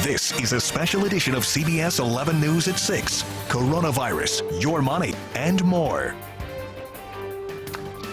This is a special edition of CBS 11 News at 6. Coronavirus, your money, and more.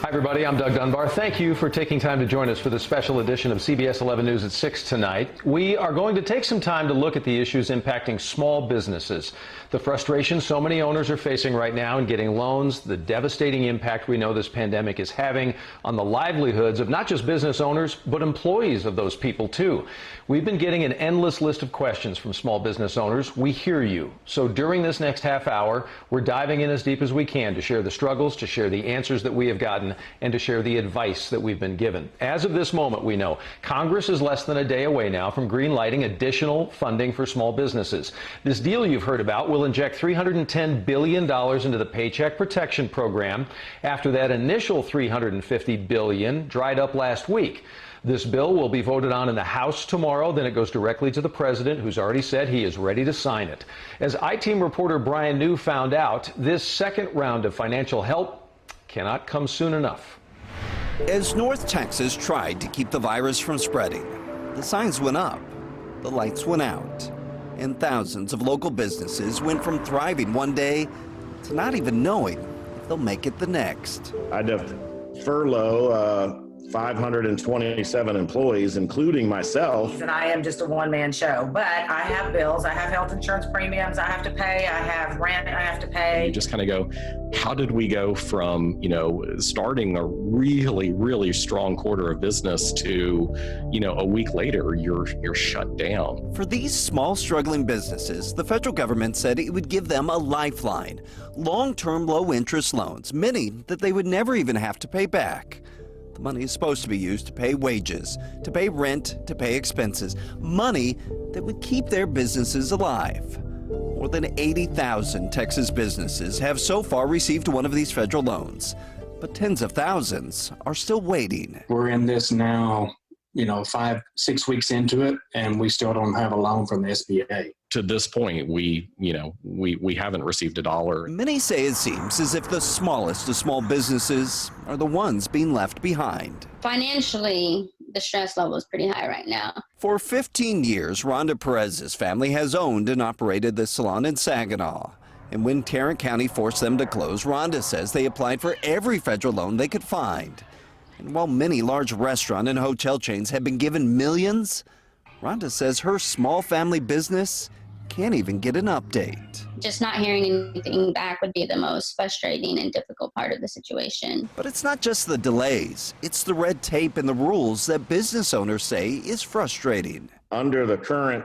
Hi, everybody. I'm Doug Dunbar. Thank you for taking time to join us for the special edition of CBS 11 News at 6 tonight. We are going to take some time to look at the issues impacting small businesses, the frustration so many owners are facing right now in getting loans, the devastating impact we know this pandemic is having on the livelihoods of not just business owners, but employees of those people, too. We've been getting an endless list of questions from small business owners. We hear you. So during this next half hour, we're diving in as deep as we can to share the struggles, to share the answers that we have gotten, and to share the advice that we've been given. As of this moment, we know Congress is less than a day away now from greenlighting additional funding for small businesses. This deal you've heard about will inject $310 billion into the Paycheck Protection Program after that initial $350 billion dried up last week. This bill will be voted on in the House tomorrow. Then it goes directly to the president, who's already said he is ready to sign it. As I-Team reporter Brian New found out, this second round of financial help cannot come soon enough. As North Texas tried to keep the virus from spreading, the signs went up, the lights went out, and thousands of local businesses went from thriving one day to not even knowing if they'll make it the next. I had to furlough 527 employees, including myself. And I am just a one-man show, but I have bills, I have health insurance premiums I have to pay, I have rent I have to pay. You just kind of go, how did we go from, starting a really, really strong quarter of business to, a week later, you're shut down. For these small, struggling businesses, the federal government said it would give them a lifeline, long-term, low-interest loans, many that they would never even have to pay back. The money is supposed to be used to pay wages, to pay rent, to pay expenses, money that would keep their businesses alive. More than 80,000 Texas businesses have so far received one of these federal loans, but tens of thousands are still waiting. We're in this now, 5-6 weeks into it, and we still don't have a loan from the SBA. To this point, we haven't received a dollar. Many say it seems as if the smallest of small businesses are the ones being left behind. Financially, the stress level is pretty high right now. For 15 years, Rhonda Perez's family has owned and operated this salon in Saginaw. And when Tarrant County forced them to close, Rhonda says they applied for every federal loan they could find. And while many large restaurant and hotel chains have been given millions, Rhonda says her small family business can't even get an update. Just not hearing anything back would be the most frustrating and difficult part of the situation. But it's not just the delays. It's the red tape and the rules that business owners say is frustrating. Under the current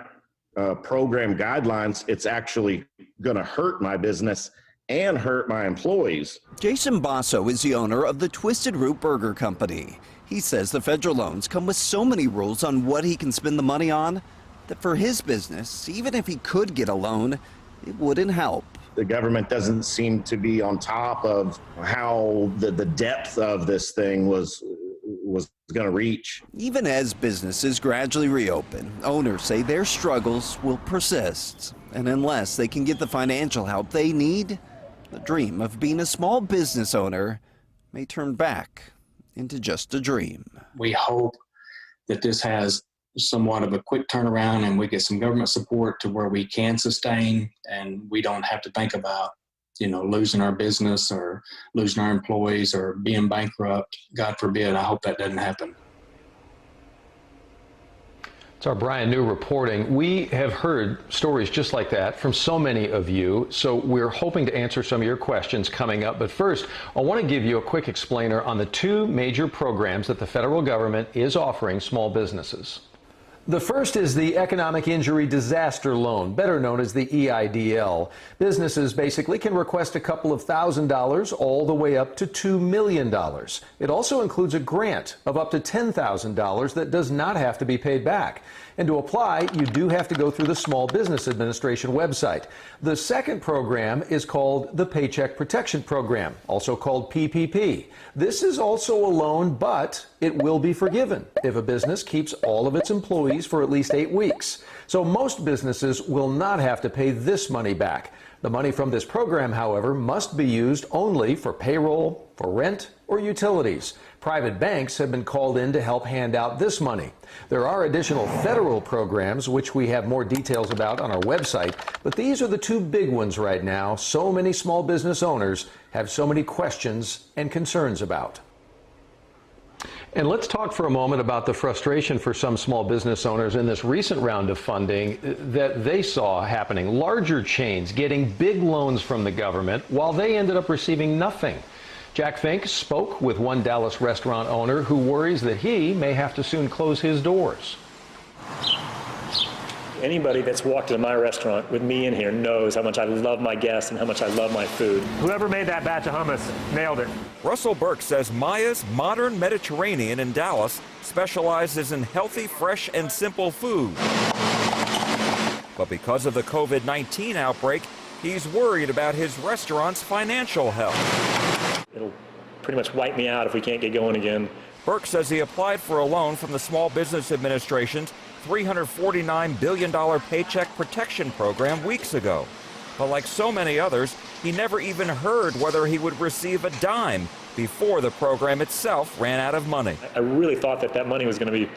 program guidelines, it's actually going to hurt my business and hurt my employees. Jason Basso is the owner of the Twisted Root Burger Company. He says the federal loans come with so many rules on what he can spend the money on that for his business, even if he could get a loan, it wouldn't help. The government doesn't seem to be on top of how the depth of this thing was going to reach. Even as businesses gradually reopen, owners say their struggles will persist. And unless they can get the financial help they need, the dream of being a small business owner may turn back into just a dream. We hope that this has somewhat of a quick turnaround and we get some government support to where we can sustain and we don't have to think about, losing our business or losing our employees or being bankrupt. God forbid, I hope that doesn't happen. It's our Brian New reporting. We have heard stories just like that from so many of you, so we're hoping to answer some of your questions coming up. But first, I want to give you a quick explainer on the two major programs that the federal government is offering small businesses. The first is the Economic Injury Disaster Loan, better known as the EIDL. Businesses basically can request a couple of $1,000s all the way up to $2 million. It also includes a grant of up to $10,000 that does not have to be paid back. And to apply, you do have to go through the Small Business Administration website. The second program is called the Paycheck Protection Program, also called PPP. This is also a loan, but it will be forgiven if a business keeps all of its employees for at least 8 weeks. So most businesses will not have to pay this money back. The money from this program, however, must be used only for payroll, for rent, or utilities. Private banks have been called in to help hand out this money. There are additional federal programs, which we have more details about on our website, but these are the two big ones right now so many small business owners have so many questions and concerns about. And let's talk for a moment about the frustration for some small business owners in this recent round of funding that they saw happening. Larger chains getting big loans from the government while they ended up receiving nothing. Jack Fink spoke with one Dallas restaurant owner who worries that he may have to soon close his doors. Anybody that's walked into my restaurant with me in here knows how much I love my guests and how much I love my food. Whoever made that batch of hummus nailed it. Russell Burke says Maya's Modern Mediterranean in Dallas specializes in healthy, fresh, and simple food. But because of the COVID-19 outbreak, he's worried about his restaurant's financial health. It'll pretty much wipe me out if we can't get going again. Burke says he applied for a loan from the Small Business Administration's $349 billion Paycheck Protection Program weeks ago. But like so many others, he never even heard whether he would receive a dime before the program itself ran out of money. I really thought that money was going to be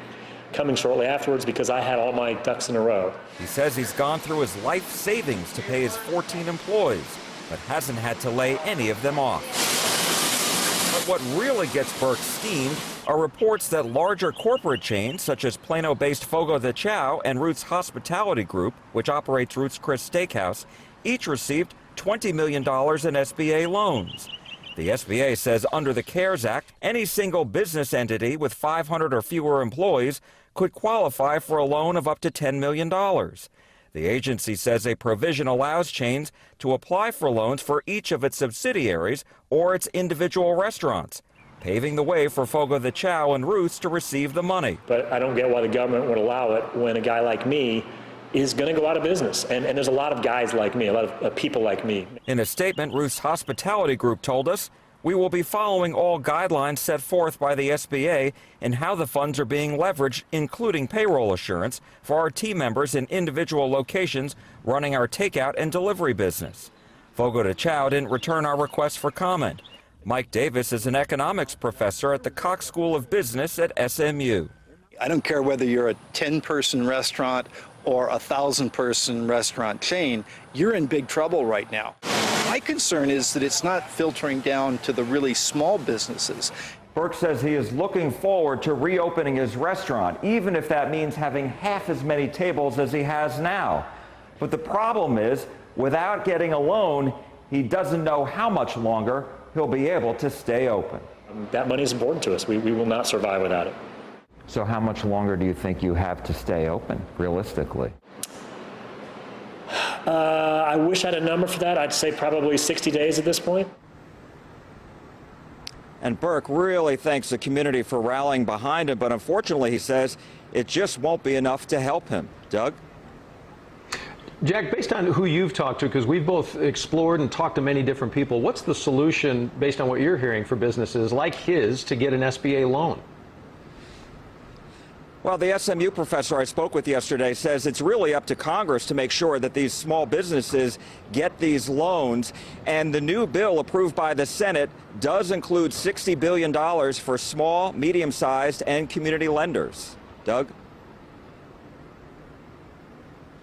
coming shortly afterwards because I had all my ducks in a row. He says he's gone through his life savings to pay his 14 employees, but hasn't had to lay any of them off. But what really gets Burke steamed are reports that larger corporate chains, such as Plano-based Fogo de Chao and Roots Hospitality Group, which operates Roots Chris Steakhouse, each received $20 million in SBA loans. The SBA says under the CARES Act, any single business entity with 500 or fewer employees could qualify for a loan of up to $10 million. The agency says a provision allows chains to apply for loans for each of its subsidiaries or its individual restaurants, paving the way for Fogo de Chao and Roots to receive the money. But I don't get why the government would allow it when a guy like me is going to go out of business. And there's a lot of guys like me, a lot of people like me. In a statement, Roots Hospitality Group told us, we will be following all guidelines set forth by the SBA and how the funds are being leveraged, including payroll assurance, for our team members in individual locations running our takeout and delivery business. Fogo de Chao didn't return our request for comment. Mike Davis is an economics professor at the Cox School of Business at SMU. I don't care whether you're a 10-person restaurant or a 1,000-person restaurant chain, you're in big trouble right now. My concern is that it's not filtering down to the really small businesses. Burke says he is looking forward to reopening his restaurant, even if that means having half as many tables as he has now. But the problem is, without getting a loan, he doesn't know how much longer he'll be able to stay open. That money is important to us. We will not survive without it. So how much longer do you think you have to stay open, realistically? I wish I had a number for that. I'd say probably 60 days at this point. And Burke really thanks the community for rallying behind him, but unfortunately, he says, it just won't be enough to help him. Doug? Jack, based on who you've talked to, because we've both explored and talked to many different people, what's the solution, based on what you're hearing, for businesses like his to get an SBA loan? Well, the SMU professor I spoke with yesterday says it's really up to Congress to make sure that these small businesses get these loans. And the new bill approved by the Senate does include $60 billion for small, medium-sized, and community lenders. Doug?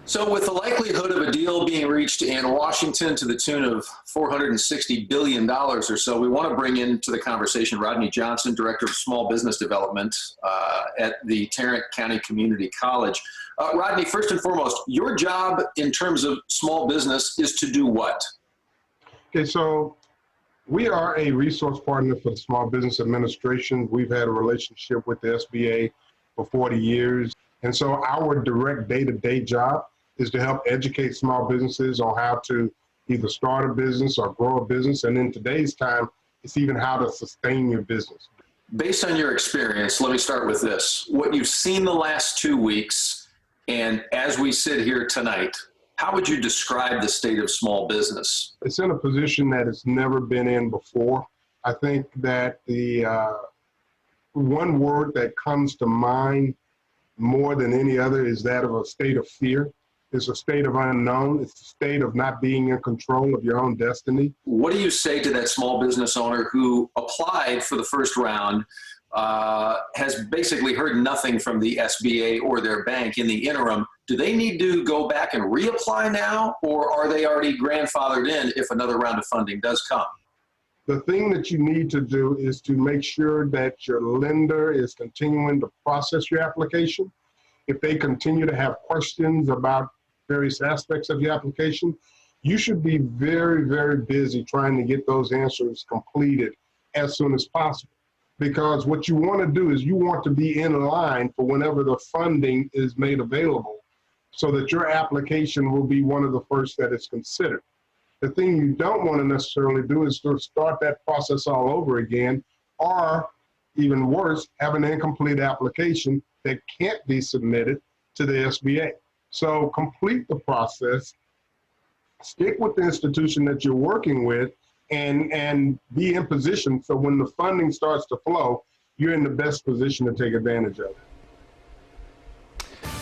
So with the likelihood of a deal being reached in Washington to the tune of $460 billion or so, we want to bring into the conversation Rodney Johnson, Director of Small Business Development at the Tarrant County Community College. Rodney, first and foremost, your job in terms of small business is to do what? Okay, so we are a resource partner for the Small Business Administration. We've had a relationship with the SBA for 40 years. And so our direct day-to-day job is to help educate small businesses on how to either start a business or grow a business. And in today's time, it's even how to sustain your business. Based on your experience, let me start with this. What you've seen the last 2 weeks, and as we sit here tonight, how would you describe the state of small business? It's in a position that it's never been in before. I think that the one word that comes to mind more than any other is that of a state of fear. It's a state of unknown. It's a state of not being in control of your own destiny. What do you say to that small business owner who applied for the first round, has basically heard nothing from the SBA or their bank in the interim? Do they need to go back and reapply now, or are they already grandfathered in if another round of funding does come? The thing that you need to do is to make sure that your lender is continuing to process your application. If they continue to have questions about various aspects of your application, you should be very, very busy trying to get those answers completed as soon as possible. Because what you want to do is you want to be in line for whenever the funding is made available so that your application will be one of the first that is considered. The thing you don't want to necessarily do is to start that process all over again, or even worse, have an incomplete application that can't be submitted to the SBA. So complete the process, stick with the institution that you're working with, and be in position so when the funding starts to flow, you're in the best position to take advantage of it.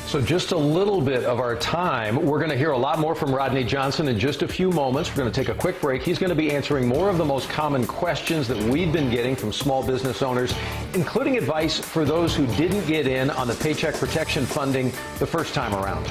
So just a little bit of our time. We're going to hear a lot more from Rodney Johnson in just a few moments. We're going to take a quick break. He's going to be answering more of the most common questions that we've been getting from small business owners, including advice for those who didn't get in on the Paycheck protection funding the first time around.